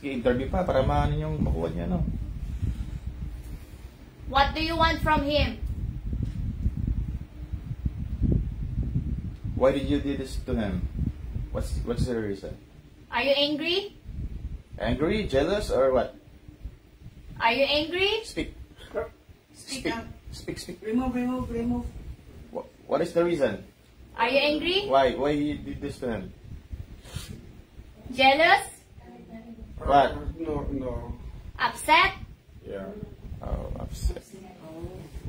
Sige, interview pa para maano yung makuha niya, no? What do you want from him? Why did you do this to him? What's the reason? Are you angry? Angry, jealous, or what? Are you angry? Speak. Speak up. Speak. Remove. What is the reason? Are you angry? Why you did this to him? Jealous? What? No. Upset? Yeah. Oh, upset.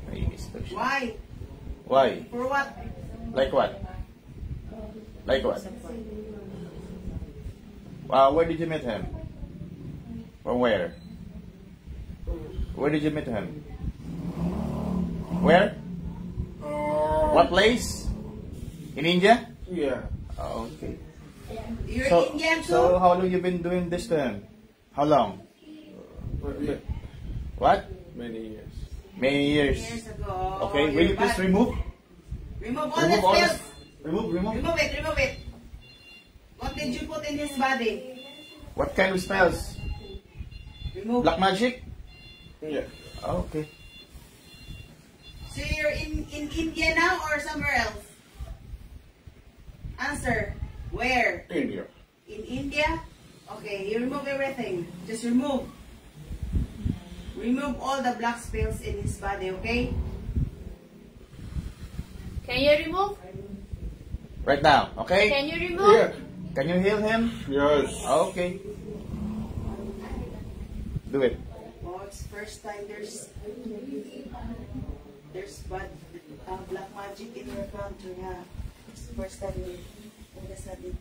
Nainis daw siya. Why? Why? For what? Like what? Like what? Where did you meet him? From where? Where did you meet him? Where? What place? In India? Yeah. Oh, okay. You're Indian too? So how long you been doing this to him? How long? What? Many years. Many years. Years ago. Okay, will you please remove? Remove all Remove the all spills. Remove. Remove it. What did you put in his body? What kind of spells? Remove. Black magic? Yeah. Oh, okay. So you're in India now or somewhere else? Answer. Where? India. In India? Okay, you remove everything. Just remove. Remove all the black spills in his body, okay? Can you remove? Right now, okay? Can you remove? Yeah. Can you heal him? Yes. Okay. Do it. Oh, it's first time there's bad black magic in your country, ha? It's the first time nagsasabi.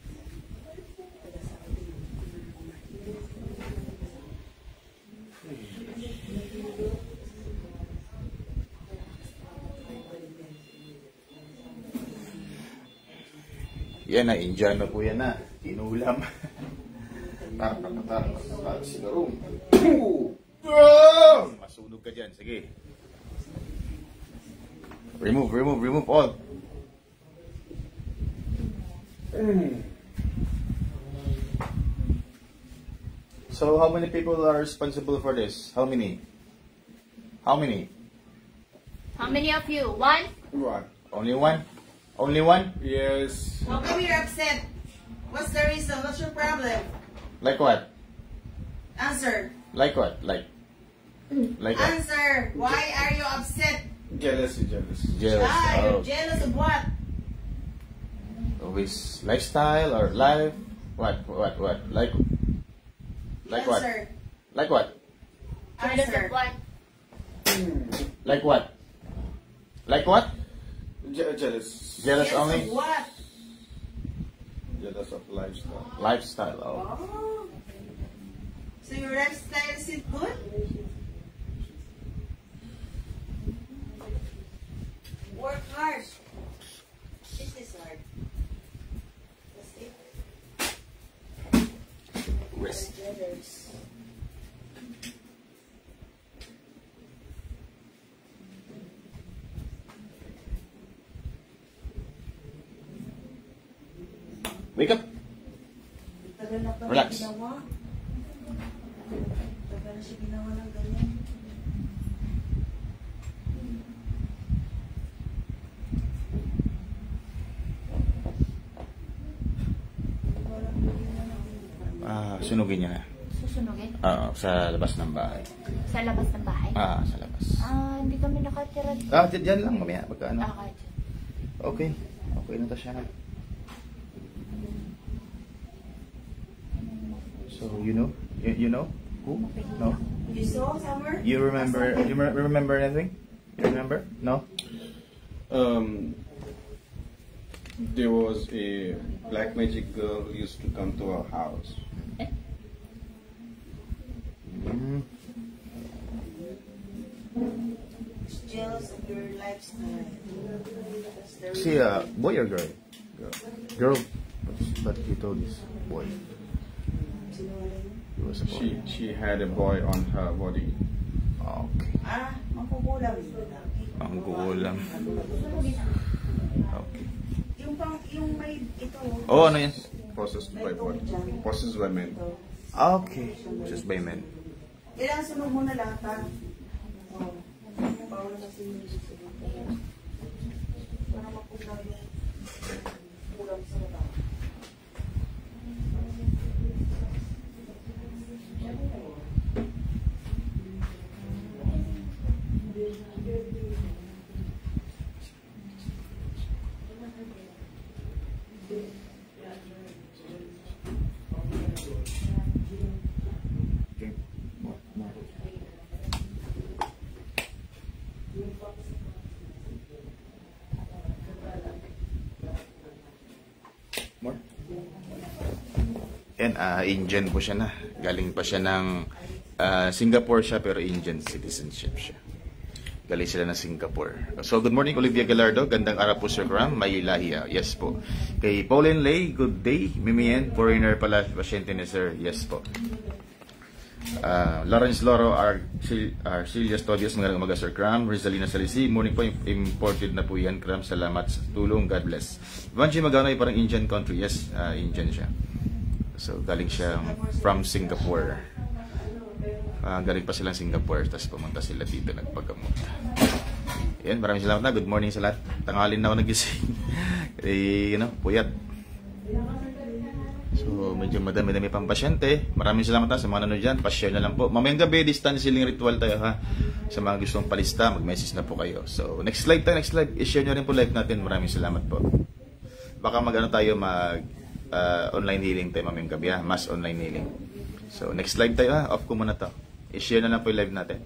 Yan na, Indiano po yan na. Inulam. Tar, siguro. Masunog ka dyan, sige. Remove all. So how many people are responsible for this? How many? How many of you? One? What? Only one? Only one? Yes. How come you're upset? What's the reason? What's your problem? Like what? Answer. Like what? Like what? Answer. Why are you upset? Jealousy. Jealous. You're jealous of what? Of his lifestyle or life? What? Like what? Answer. Like what? Jealous of Answer. what? Like what? Like what? Jealous. Jealous Jealous only? of what? Jealous of lifestyle. Lifestyle. Oh. Oh. So your lifestyle is it good? Work hard. This is hard. That's it. Rest. Jealous. Wake up. Tagal na pa Relax. ginawa. Tagal na siya ginawa ng ganyan. Sunugin niya na. Susunugin? Sa labas ng bahay. Sa labas ng bahay? Sa labas. Hindi kami nakatira dito. Diyan lang mamaya. Magkaano. Okay. Okay. Okay na to siya na. So, you know? You know? Who? No? You saw somewhere? You remember? You remember anything? You remember? No? There was a black magic girl who used to come to our house. She's jealous of your lifestyle. That's the Is he a reason. boy or girl? Girl. But he told us boy. He was a boy. She had a boy on her body. Okay. Mangkukulam. Ang gulang. Okay. Yung may ito. Oh, ano yan? Possessed by body. Possessed by men. Okay. Just by men. Kailangan sunod mo na lahat ha. Oh. Bawal na kasi yung susunod. Para mapulang yung kulang sa mga. Okay. More. More. Yan, Indian po siya na. Galing pa siya ng Singapore siya pero Indian citizenship siya. Galing sila ng Singapore. So, good morning, Olivia Galardo. Gandang araw po, Sir Karam. May lahiya. Yes po. Kay Pauline Lay, good day. Mimien, foreigner pala, pasyente ni Sir. Yes po. Lawrence Loro, Arcelius Tobias, magandang umaga, Sir Kram. Rizalina Salisi, morning po, imported na po yan, Kram. Salamat sa tulong. God bless. Vanji Maganoy, parang Indian country. Yes, Indian siya. So, galing siya from Singapore. Galing pa silang Singapore, tapos pumunta sila dito, nagpagamot. Yan, maraming salamat na. Good morning sa lahat. Tangalin na ako nagising. Puyat. So, medyo madami-dami pang pasyente. Maraming salamat na sa mga nanonood dyan. Pa-share na lang po. Mamayang gabi, distance healing ritual tayo ha. Sa mga gustong palista, mag-message na po kayo. So, next live tayo, next live. I-share nyo rin po live natin. Maraming salamat po. Baka online healing tayo mamayang gabi ha. Mass online healing. So, next live tayo ha. Off ko muna to. I-share na lang po yung live natin.